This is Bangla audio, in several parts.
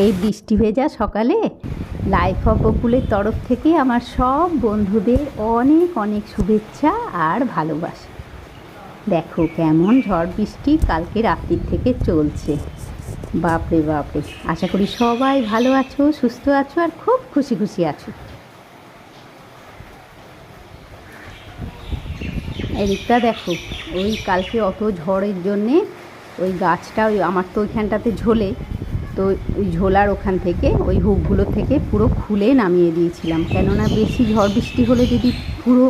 এই বৃষ্টি ভেজা সকালে লাইফ অফ বকুলের তরফ থেকে আমার সব বন্ধুদের অনেক অনেক শুভেচ্ছা আর ভালোবাসা। দেখো কেমন ঝড় বৃষ্টি কালকে রাত্রির থেকে চলছে। বাপরে বাপরে, আশা করি সবাই ভালো আছো, সুস্থ আছো আর খুব খুশি খুশি আছো। এদিকটা দেখো, ওই কালকে অত ঝড়ের জন্যে ওই গাছটা ওই আমার তো ওইখানটাতে ঝোলে, তো ওই ঝোলার ওখান থেকে ওই হুকগুলো থেকে পুরো খুলে নামিয়ে দিয়েছিলাম, কেননা বেশি ঝড় বৃষ্টি হলে যদি পুরো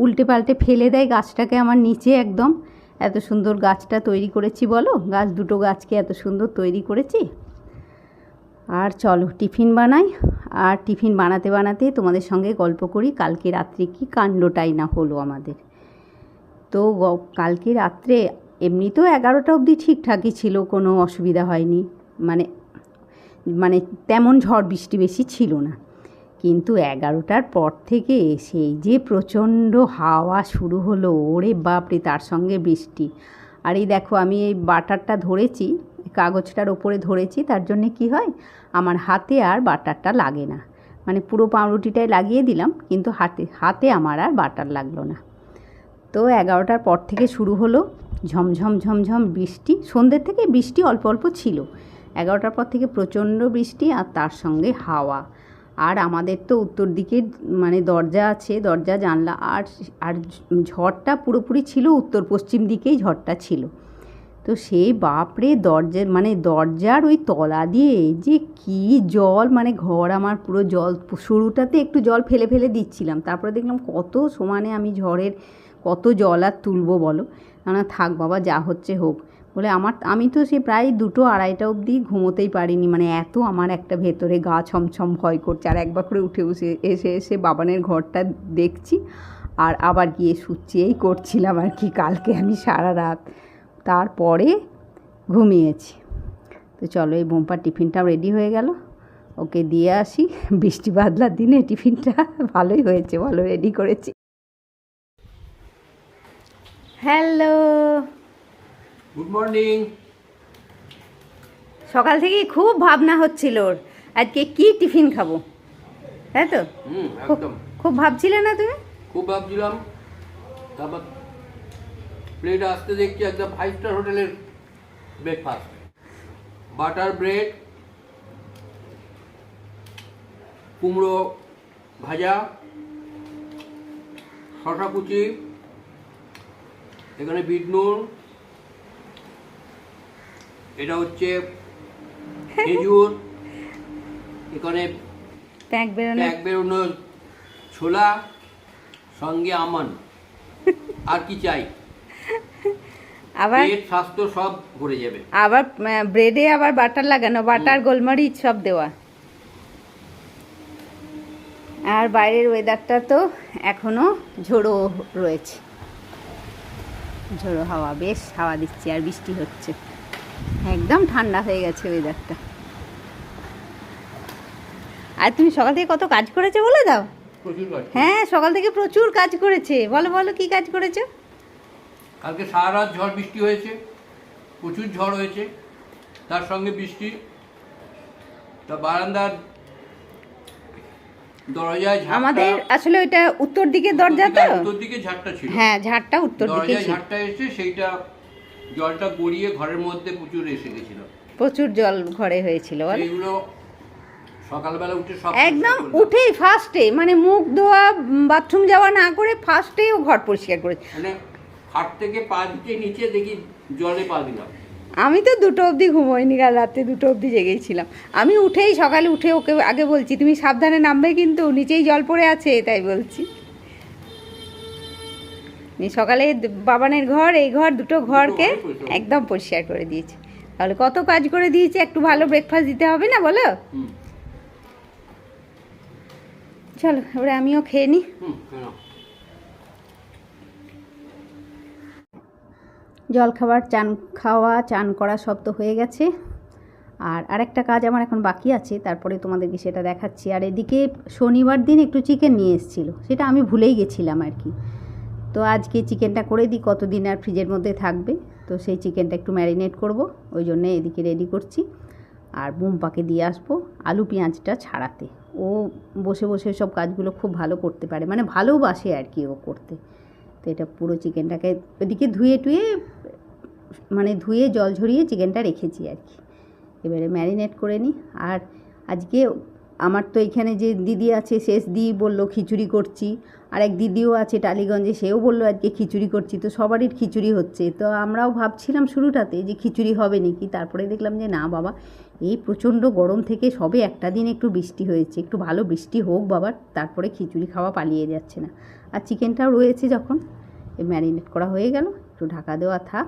উল্টে পাল্টে ফেলে দেয় গাছটাকে আমার নিচে একদম। এত সুন্দর গাছটা তৈরি করেছি বলো, দুটো গাছকে এত সুন্দর তৈরি করেছি। আর চলো টিফিন বানাই, আর টিফিন বানাতে বানাতে তোমাদের সঙ্গে গল্প করি কালকে রাত্রে কি কাণ্ডটাই না হলো আমাদের। তো কালকে রাত্রে এমনি তো 11টা অবধি ঠিকঠাকই ছিল, কোনো অসুবিধা হয়নি, মানে তেমন ঝড় বৃষ্টি বেশি ছিল না। কিন্তু 11টার পর থেকে সেই যে প্রচণ্ড হাওয়া শুরু হলো, ওরে বাপরে, তার সঙ্গে বৃষ্টি। আর এই দেখো আমি এই বাটারটা ধরেছি, কাগজটার ওপরে ধরেছি, তার জন্যে কি হয় আমার হাতে আর বাটারটা লাগে না, মানে পুরো পাউরুটিটাই লাগিয়ে দিলাম, কিন্তু হাতে আমার আর বাটার লাগলো না। তো 11টার পর থেকে শুরু হলো ঝমঝম ঝমঝম বৃষ্টি, সন্ধ্যের থেকে বৃষ্টি অল্প অল্প ছিল, 11টার পর থেকে প্রচণ্ড বৃষ্টি আর তার সঙ্গে হাওয়া। আর আমাদের তো উত্তর দিকে মানে দরজা আছে, দরজা জানলা, আর ঝড়টা পুরোপুরি ছিল উত্তর পশ্চিম দিকেই ঝড়টা ছিল। তো সেই বাপরে দরজার ওই তলা দিয়ে যে কি জল, মানে ঘর আমার পুরো জল, শুরুটাতে একটু জল ফেলে ফেলে দিচ্ছিলাম, তারপরে দেখলাম কত সমানে আমি ঝড়ের কত জল আর তুলবো বলো, না থাক বাবা যা হচ্ছে হোক বলে আমি তো সে প্রায় 2-2-2:30 অবধি ঘুমোতেই পারিনি, মানে এত আমার একটা ভেতরে গা ছমছম ভয় করছে। আর একবার করে উঠে এসে বাবানের ঘরটা দেখছি আর আবার গিয়ে শুচ্ছি, এই করছিলাম আর কি কালকে আমি সারা রাত, তারপরে ঘুমিয়েছি। তো চলো এই বোম্পার টিফিনটাও রেডি হয়ে গেল, ওকে দিয়ে আসি। বৃষ্টি বাদলার দিনে টিফিনটা ভালোই হয়েছে, ভালো রেডি করেছি। Hello, good morning. সকাল থেকেই খুব ভাবনা হচ্ছিল ওর আজকে কি টিফিন খাবো, তাই তো? একদম খুব ভাবছিলে না তুমি? খুব ভাবছিলাম, তারপর প্লেট আসতে দেখছি একদম 5 স্টার হোটেলের ব্রেকফাস্ট, বাটার ব্রেড, কুমড়ো ভাজা, শসা কুচি, এখানে বিট নুন, এটা হচ্ছে খেজুর, এখানে ট্যাগ বেরোনো ছোলা, সঙ্গে আমন্ড, আর কি চাই? আবার স্বাস্থ্য সব ভরে যাবে। আবার ব্রেডে আবার বাটার লাগানো, বাটার গোলমরিচ সব দেওয়া। আর বাইরের ওয়েদারটা তো এখনো ঝোড়ো রয়েছে, ঝোড়ো হাওয়া, বেশ হাওয়া দিচ্ছে আর বৃষ্টি হচ্ছে, একদম ঠান্ডা হয়ে গেছে ওয়েদারটা। আর তুমি সকাল থেকে কত কাজ করেছো বলে দাও? হ্যাঁ, সকাল থেকে প্রচুর কাজ করেছে, বলো বলো কি কাজ করেছো? কালকে সারা রাত ঝড় বৃষ্টি হয়েছে, প্রচুর ঝড় হয়েছে, তার সঙ্গে বৃষ্টি। তা বারান্দার দরজায় আমাদের আসলে ওইটা উত্তর দিকে দরজা, তো উত্তর দিকে ঝাড়টা ছিল, হ্যাঁ ঝাড়টা উত্তর দিকে ছিল, ঝাড়টা এসে সেইটা জলটা গড়িয়ে ঘরের মধ্যে প্রচুর এসে গেছিল, প্রচুর জল ঘরে হয়েছিল। এইগুলো সকালবেলা উঠে সব একদম উঠেই ফার্স্টে, মানে মুখ ধোয়া বাথরুম যাওয়া না করে ফার্স্টেই ও ঘর পরিষ্কার করেছে। মানে খাট থেকে পা দিতে নিচে দেখি জলে পা দিলাম। আমি তো 2টো অবধি ঘুমোইনি, কাল রাতে 2টো অবধি জেগেছিলাম। আমি সকালে উঠে ওকে আগে বলছি তুমি সাবধানে নামবে, কিন্তু নিচেই জল পড়ে আছে, তাই বলছি। সকালে বাবানের ঘর, এই ঘর, 2টো ঘরকে একদম পরিষ্কার করে দিয়েছে। তাহলে কত কাজ করে দিয়েছে, একটু ভালো ব্রেকফাস্ট দিতে হবে না বলো? চলো এবারে আমিও খেয়ে নিই। জল খাবার, চান করা সব তো হয়ে গেছে, আর আরেকটা কাজ আমার এখন বাকি আছে, তারপরে তোমাদেরকে সেটা দেখাচ্ছি। আর এদিকে শনিবার দিন একটু চিকেন নিয়ে এসেছিলো, সেটা আমি ভুলেই গেছিলাম আর কি। তো আজকে চিকেনটা করে দিই, কতদিন আর ফ্রিজের মধ্যে থাকবে, তো সেই চিকেনটা একটু ম্যারিনেট করব, ওই জন্যে এদিকে রেডি করছি। আর বুম্পাকে দিয়ে আসবো আলু পেঁয়াজটা ছাড়াতে। ও বসে বসে সব কাজগুলো খুব ভালো করতে পারে, মানে ভালোবাসে আর কি ও করতে। তো এটা পুরো চিকেনটাকে ওদিকে ধুয়ে জল ঝরিয়ে চিকেনটা রেখেছি আর কি। এবারে ম্যারিনেট করে নিই। আর আজকে আমার তো এখানে যে দিদি আছে শেষ দিদি বললো খিচুড়ি করছি, আর এক দিদিও আছে টালিগঞ্জে, সেও বললো আজকে খিচুড়ি করছি। তো সবারই খিচুড়ি হচ্ছে। তো আমরাও ভাবছিলাম শুরুটাতে যে খিচুড়ি হবে নাকি, তারপরে দেখলাম যে না বাবা, এই প্রচণ্ড গরম থেকে সবে একটা দিন একটু বৃষ্টি হয়েছে, একটু ভালো বৃষ্টি হোক বাবার, তারপরে খিচুড়ি খাওয়া পালিয়ে যাচ্ছে না। আর চিকেনটাও রয়েছে যখন, ম্যারিনেট করা হয়ে গেল, একটু ঢাকা দেওয়া থাক।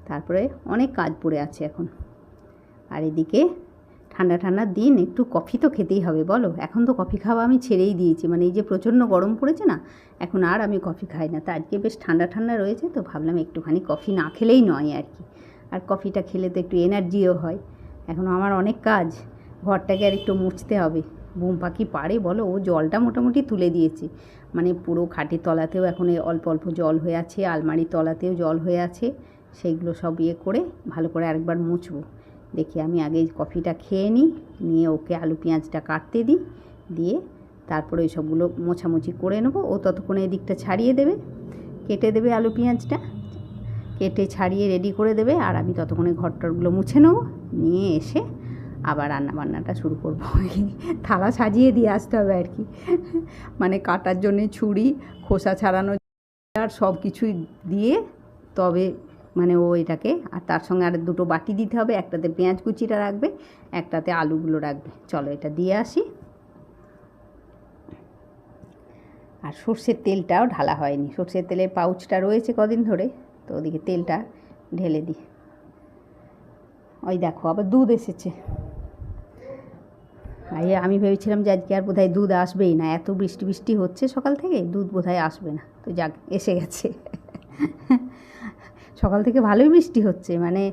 তারপরে অনেক কাজ পড়ে আছে এখন। আর এদিকে ঠান্ডা ঠান্ডার দিন একটু কফি তো খেতেই হবে বলো। এখন তো কফি খাওয়া আমি ছেড়েই দিয়েছি, মানে এই যে প্রচণ্ড গরম পড়েছে না, এখন আর আমি কফি খাই না। তা আজকে বেশ ঠান্ডা ঠান্ডা রয়েছে, তো ভাবলাম একটুখানি কফি না খেলেই নয় আর কি। আর কফিটা খেলে তো একটু এনার্জিও হয়। এখনও আমার অনেক কাজ, ঘরটাকে আর একটু মুছতে হবে। বুম্পা কি পারে বলো, ও জলটা মোটামুটি তুলে দিয়েছে, মানে পুরো খাটের তলাতেও এখন অল্প অল্প জল হয়ে আছে, আলমারির তলাতেও জল হয়ে আছে। সেইগুলো সব করে ভালো করে আরেকবার মুছবো। দেখি আমি আগে কফিটা খেয়ে নিয়ে ওকে আলু পেঁয়াজটা কাটতে দিই, দিয়ে তারপরে ওই সবগুলো মোছামুছি করে নেবো। ও ততক্ষণে এদিকটা ছাড়িয়ে দেবে, কেটে দেবে আলু পেঁয়াজটা, কেটে ছাড়িয়ে রেডি করে দেবে। আর আমি ততক্ষণে ঘরটরগুলো মুছে নেবো, নিয়ে এসে আবার রান্নাবান্নাটা শুরু করবো। থালা সাজিয়ে দিয়ে আসতে হবে আর কি, মানে কাটার জন্যে ছুরি, খোসা ছাড়ানো আর সব কিছুই দিয়ে তবে মানে ও এটাকে, আর তার সঙ্গে আর দুটো বাটি দিতে হবে, একটাতে পেঁয়াজ কুচিটা রাখবে, একটাতে আলুগুলো রাখবে। চলো এটা দিয়ে আসি। আর সর্ষের তেলটাও ঢালা হয়নি, সর্ষের তেলের পাউচটা রয়েছে কদিন ধরে, তো ওদিকে তেলটা ঢেলে দিই। ওই দেখো আবার দুধ এসেছে। আমি ভেবেছিলাম যে আজকে আর বোধহয় দুধ আসবেই না, এত বৃষ্টি বৃষ্টি হচ্ছে সকাল থেকে, দুধ বোধহয় আসবে না। তো যাক, এসে গেছে। সকাল থেকে ভালোই বৃষ্টি হচ্ছে, মানে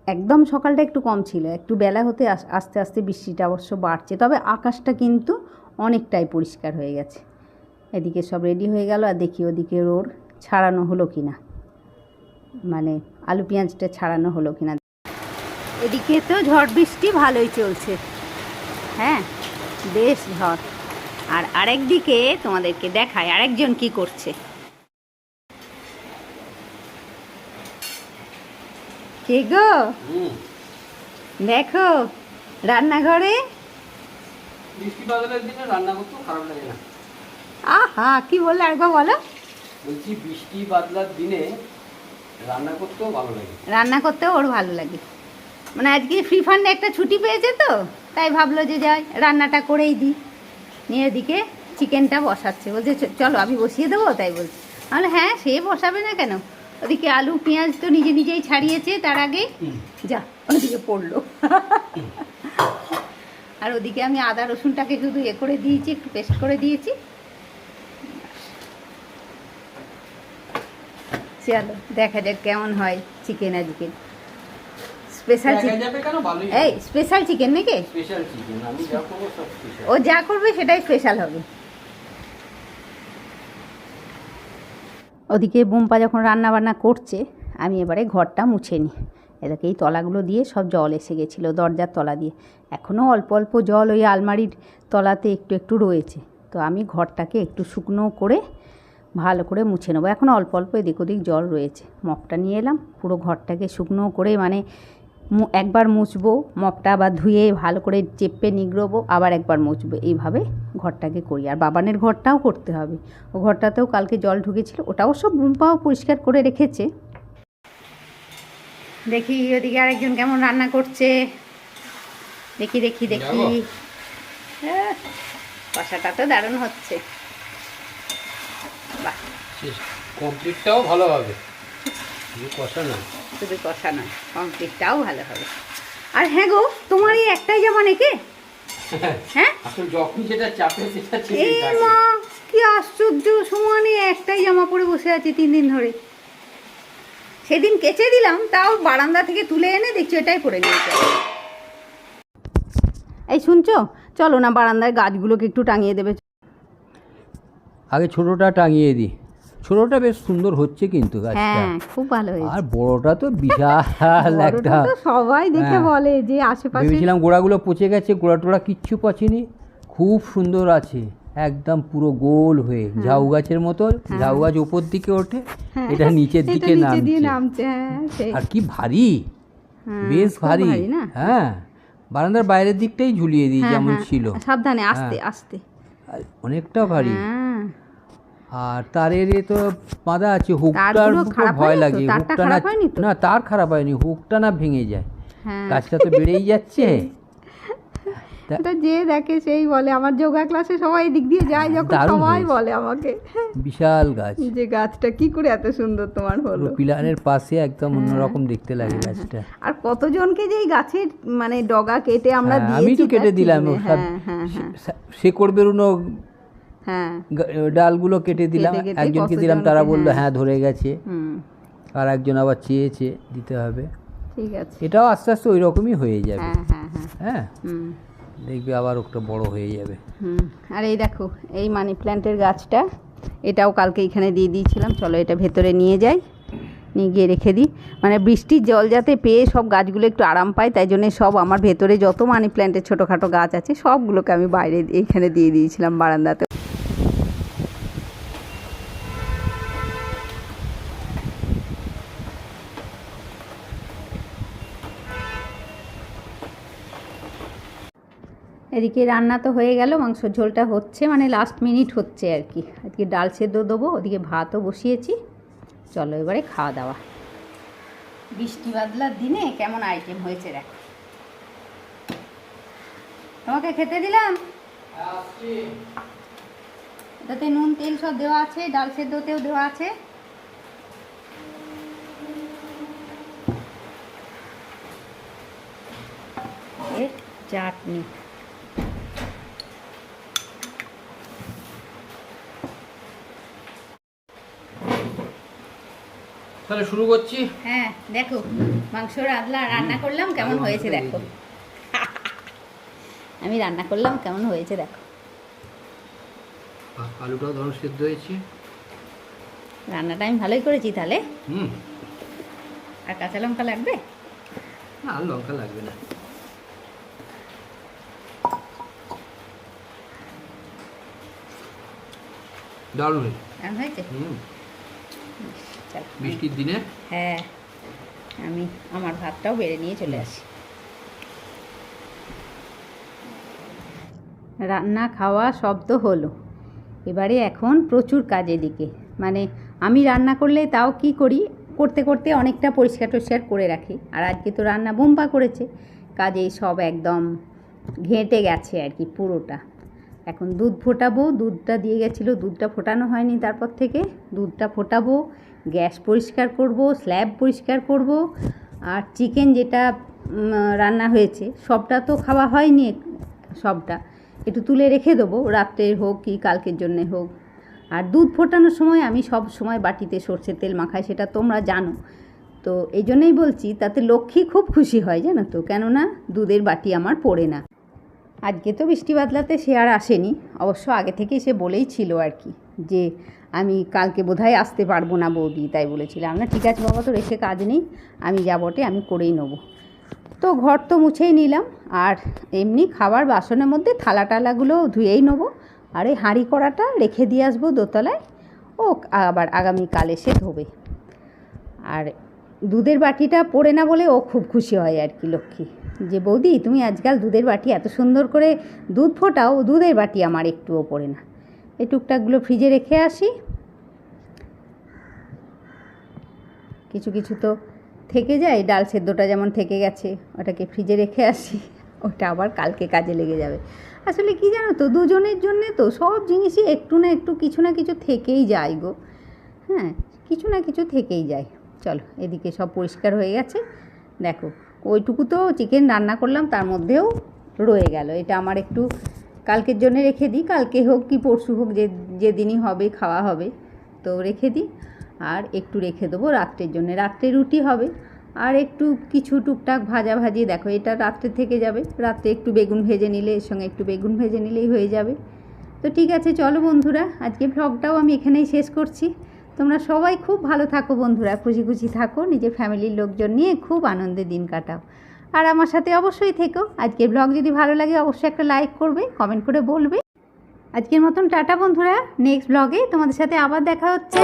একদম সকালটা একটু কম ছিল, একটু বেলা হতে আস্তে আস্তে বৃষ্টিটা অবশ্য বাড়ছে। তবে আকাশটা কিন্তু অনেকটাই পরিষ্কার হয়ে গেছে। এদিকে সব রেডি হয়ে গেল। আর দেখি ওদিকে ওর ছাড়ানো হলো কি না, মানে আলু পেঁয়াজটা ছাড়ানো হলো কি না। এদিকে তো ঝড় বৃষ্টি ভালোই চলছে, হ্যাঁ বেশ ঝড়। আর আরেক দিকে তোমাদেরকে দেখায় আরেকজন কি করছে। কে গো? দেখো রান্নাঘরে বৃষ্টি বাদলের দিনে রান্না করতেও খারাপ লাগে না। আহা, কি বললে আরেকবার বলো। বলছি বৃষ্টি বাদলার দিনে রান্না করতেও ভালো লাগে। রান্না করতেও ওর ভালো লাগে, মানে আজকে ফ্রি ফান্ডে একটা ছুটি পেয়েছে, তো তাই ভাবলো যে যাই রান্নাটা করেই দিই। নিয়ে এদিকে চিকেনটা বসাচ্ছে, বলছে চলো আমি বসিয়ে দেবো, তাই বলছে। তাহলে হ্যাঁ, সে বসাবে না কেন। ওদিকে আলু পেঁয়াজ তো নিজেই ছাড়িয়েছে, তার আগে যা ওদিকে পড়লো। আর ওদিকে আমি আদা রসুনটাকে শুধু করে দিয়েছি, একটু পেস্ট করে দিয়েছি। চলো দেখা যাক কেমন হয় চিকেন আজকে। স্পেশাল চিকেন, এই স্পেশাল চিকেন নাকি? স্পেশাল চিকেন, আমি যা করব সব স্পেশাল। ও যা করবে সেটাই স্পেশাল হবে। ওদিকে বুম্পা যখন রান্না বান্না করছে, আমি এবারে ঘরটা মুছে নিই। এদিকে এই তলাগুলো দিয়ে সব জল এসে গেছিলো, দরজার তলা দিয়ে। এখনও অল্প অল্প জল ওই আলমারির তলাতে একটু একটু রয়েছে। তো আমি ঘরটাকে একটু শুকনো করে ভালো করে মুছে নেবো। এখন অল্প অল্প এদিক ওদিক জল রয়েছে। মপটা নিয়ে এলাম, পুরো ঘরটাকে শুকনো করে, মানে একবার মুছবো, মপটা আবার ধুয়ে ভালো করে চেপে নিগড়বো, আবার একবার মুছবো, এইভাবে ঘরটাকে করি। আর বাবানের ঘরটাও করতে হবে, ও ঘরটাতেও কালকে জল ঢুকেছিল, ওটাও সব বুম্পাও পরিষ্কার করে রেখেছে। দেখি ওদিকে আরেকজন কেমন রান্না করছে, দেখি দেখি দেখি। কষাটা তো দারুণ হচ্ছে, বাহ। কমপ্লিটটাও ভালো হবে, কষা না, শুধু কষা নয়, কমপ্লিটটাও ভালো হবে। আর হ্যাঁ গো, তোমার এই একটাই জামা নাকি? হ্যাঁ, আসলে যখন যেটা চাপে সেটা এই মা, কি আশ্চর্য, সমানে একটাই জামা পরে বসে আছি 3 দিন ধরে। সেদিন কেচে দিলাম, তাও বারান্দা থেকে তুলে এনে দেখছি এটাই পরে নিয়েছে। এই শুনছো, চলো না বারান্দার গাছগুলোকে একটু টাঙিয়ে দেবে। আগে ছোটোটা টাঙিয়ে দিই, ছোটটা বেশ সুন্দর হচ্ছে কিন্তু গাছটা। হ্যাঁ খুব ভালো হয়েছে। আর বড়টা তো বিশাল একটা, বড়টা তো সবাই দেখে হ্যাঁ। বলে যে আশেপাশে ভেবেছিলাম গোড়াগুলো পচে গেছে, গোড়া টোড়া কিচ্ছু পচেনি, খুব সুন্দর আছে, একদম পুরো গোল হয়ে ঝাউ গাছের মতো। ঝাউ গাছ উপর দিকে ওঠে, হ্যাঁ, এটা নিচের এটা দিকে নিচে দিয়ে নামছে। নামছে, হ্যাঁ সেই। আর কি ভারী, হ্যাঁ, বেশ খুব ভারী। না? হ্যাঁ, বারান্দার বাইরের দিকটাই ঝুলিয়ে দিই হ্যাঁ, যেমন হ্যাঁ, ছিল। সাবধানে আস্তে হ্যাঁ। আস্তে। আর অনেকটা ভারী। হ্যাঁ, আর তারের এ তো বাঁধা আছে, হুকটার তারগুলো খুব খারাপ ভয় হয়নি তো? লাগে, তারটা হুকটা না, খারাপ হয়নি তো? না তার খারাপ হয়নি, হুকটা না ভেঙে যায়, হ্যাঁ। গাছটা তো বেড়েই যাচ্ছে। এটা যে দেখে সেই বলে, আমার যোগা ক্লাসে সবাই এদিক দিয়ে যায় যখন দারুণ সবাই হয়েছে। বলে আমাকে বিশাল গাছ, যে গাছটা কি করে এত সুন্দর তোমার হলো। পুরো পিলারের পাশে একদম অন্যরকম দেখতে লাগে গাছটা। আর কতজনকে যে এই গাছের মানে ডগা কেটে আমরা হ্যাঁ, দিয়েছি আমি তো তার কেটে ঠিক দিলাম নেই। সব, হ্যাঁ, হ্যাঁ, হ্যাঁ, শেকড় বেরোনো হ্যাঁ। ডালগুলো কেটে দিলাম, কেটে কেটে একজনকে দিলাম, তারা কতজনকে, বললো হ্যাঁ। হ্যাঁ ধরে গেছে, হুম, আর একজন আবার চেয়েছে দিতে হবে। ঠিক আছে। এটাও আস্তে আস্তে ওই রকমই হয়ে যাবে। হ্যাঁ, হ্যাঁ, হ্যাঁ। হ্যাঁ, হুম, দেখবি আবার ওটা বড় হয়ে যাবে। হুম। আর এই দেখো এই মানি প্ল্যান্টের গাছটা, এটাও কালকে এখানে দিয়ে দিয়েছিলাম। চলো এটা ভেতরে নিয়ে যাই, নিয়ে গিয়ে রেখে দিই। মানে বৃষ্টির জল যাতে পেয়ে সব গাছগুলো একটু আরাম পায়, তাই জন্য সব আমার ভেতরে যত মানি প্ল্যান্টের ছোটোখাটো গাছ আছে সবগুলোকে আমি বাইরে এইখানে দিয়ে দিয়েছিলাম বারান্দাতে। এদিকে রান্না তো হয়ে গেল, মাংসর ঝোলটা হচ্ছে, মানে লাস্ট মিনিট হচ্ছে আর কি। আজকে ডাল সেদ্ধ দেবো, ওদিকে ভাতও বসিয়েছি। চলো এবারে খাওয়া দাওয়া। বৃষ্টি বাদলার দিনে কেমন আইটেম হয়েছে দেখো। তোমাকে খেতে দিলাম, এটাতে নুন তেল সব দেওয়া আছে, ডাল সেদ্ধতেও দেওয়া আছে। এর চাটনি। তাহলে শুরু করছি। হ্যাঁ দেখো মাংস রান্না করলাম, কেমন হয়েছে দেখো। আমি রান্না করলাম, কেমন হয়েছে দেখো। আলুটাও ধরুন সেদ্ধ হয়েছে। রান্নাটা আমি ভালোই করেছি তাহলে। হুম, আর কাঁচা লঙ্কা লাগবে? না আর লঙ্কা লাগবে না। দারুণ হয়েছে। কেমন হয়েছে? হুম, চল বৃষ্টির দিনে। হ্যাঁ, আমি আমার ভাতটাও বেড়ে নিয়ে চলে আসি। রান্না খাওয়া সব তো হলো, এবারে এখন প্রচুর কাজ এদিকে। মানে আমি রান্না করলে তাও কি করি, করতে করতে অনেকটা পরিষ্কার টরিষ্কার করে রাখি। আর আজকে তো রান্না বোম্বা করেছে, কাজেই সব একদম ঘেঁটে গেছে আর কি পুরোটা। এখন দুধ ফোটাবো, দুধটা দিয়ে গেছিলো, দুধটা ফোটানো হয়নি, তারপর থেকে দুধটা ফোটাবো, গ্যাস পরিষ্কার করব, স্ল্যাব পরিষ্কার করব। আর চিকেন যেটা রান্না হয়েছে সবটা তো খাওয়া হয়নি, সবটা একটু তুলে রেখে দেবো, রাত্রের হোক কি কালকের জন্যে হোক। আর দুধ ফোটানোর সময় আমি সব সময় বাটিতে সর্ষের তেল মাখাই, সেটা তোমরা জানো। তো এই জন্যই বলছি, তাতে লক্ষ্মী খুব খুশি হয় জানো তো, কেননা দুধের বাটি আমার পড়ে না। আজকে তো বৃষ্টি বাদলাতে সে আর আসেনি, অবশ্য আগে থেকেই সে বলেই ছিল আর কি, যে আমি কালকে বোধহয় আসতে পারবো না বৌদি, তাই বলেছিলাম না ঠিক আছে বাবা, তো রেখে কাজ নেই, আমি যা বটে আমি করেই নেবো। তো ঘর তো মুছেই নিলাম, আর এমনি খাবার বাসনের মধ্যে থালা টালাগুলো ধুয়েই নেবো। আর এই হাঁড়ি কড়াটা রেখে দিয়ে আসবো দোতলায়, ও আবার আগামীকাল এসে ধোবে। আর দুধের বাটিটা পড়ে না বলে ও খুব খুশি হয় আর কি লক্ষ্মী, যে বৌদি তুমি আজকাল দুধের বাটি এত সুন্দর করে দুধ ফোটাও, দুধের বাটি আমার একটুও পড়ে না। এই টুকটাকগুলো ফ্রিজে রেখে আসি, কিছু কিছু তো থেকে যায়, ডাল সেদ্ধটা যেমন থেকে গেছে, ওটাকে ফ্রিজে রেখে আসি, ওটা আবার কালকে কাজে লেগে যাবে। আসলে কি জানো তো, দুজনের জন্যে তো সব জিনিসই একটু না একটু কিছু না কিছু থেকেই যায় গো। হ্যাঁ, কিছু না কিছু থেকেই যায়। চলো এদিকে সব পরিষ্কার হয়ে গেছে, দেখো ওইটুকু তো চিকেন রান্না করলাম, তার মধ্যেও রয়ে গেল। এটা আমার একটু কালকের জন্য রেখে দিই, কালকে হোক কি পরশু হোক, যেদিনই হবে খাওয়া হবে তো রেখে দিই। আর একটু রেখে দেবো রাত্রের জন্য, রাত্রে রুটি হবে। আর একটু কিছু টুকটাক ভাজাভাজি, দেখো এটা রাত্রে থেকে যাবে, রাত্রে একটু বেগুন ভেজে নিলে, এর সঙ্গে একটু বেগুন ভেজে নিলেই হয়ে যাবে। তো ঠিক আছে চলো বন্ধুরা, আজকে ভ্লগটাও আমি এখানেই শেষ করছি। তোমরা সবাই খুব ভালো থাকো বন্ধুরা, খুশি খুশি থাকো, নিজের ফ্যামিলির লোকজন নিয়ে খুব আনন্দে দিন কাটাও। আর আমার সাথে অবশ্যই থেকো। আজকের ব্লগ যদি ভালো লাগে অবশ্যই একটা লাইক করবে, কমেন্ট করে বলবে। আজকের মতন টাটা বন্ধুরা, নেক্সট ব্লগে তোমাদের সাথে আবার দেখা হচ্ছে।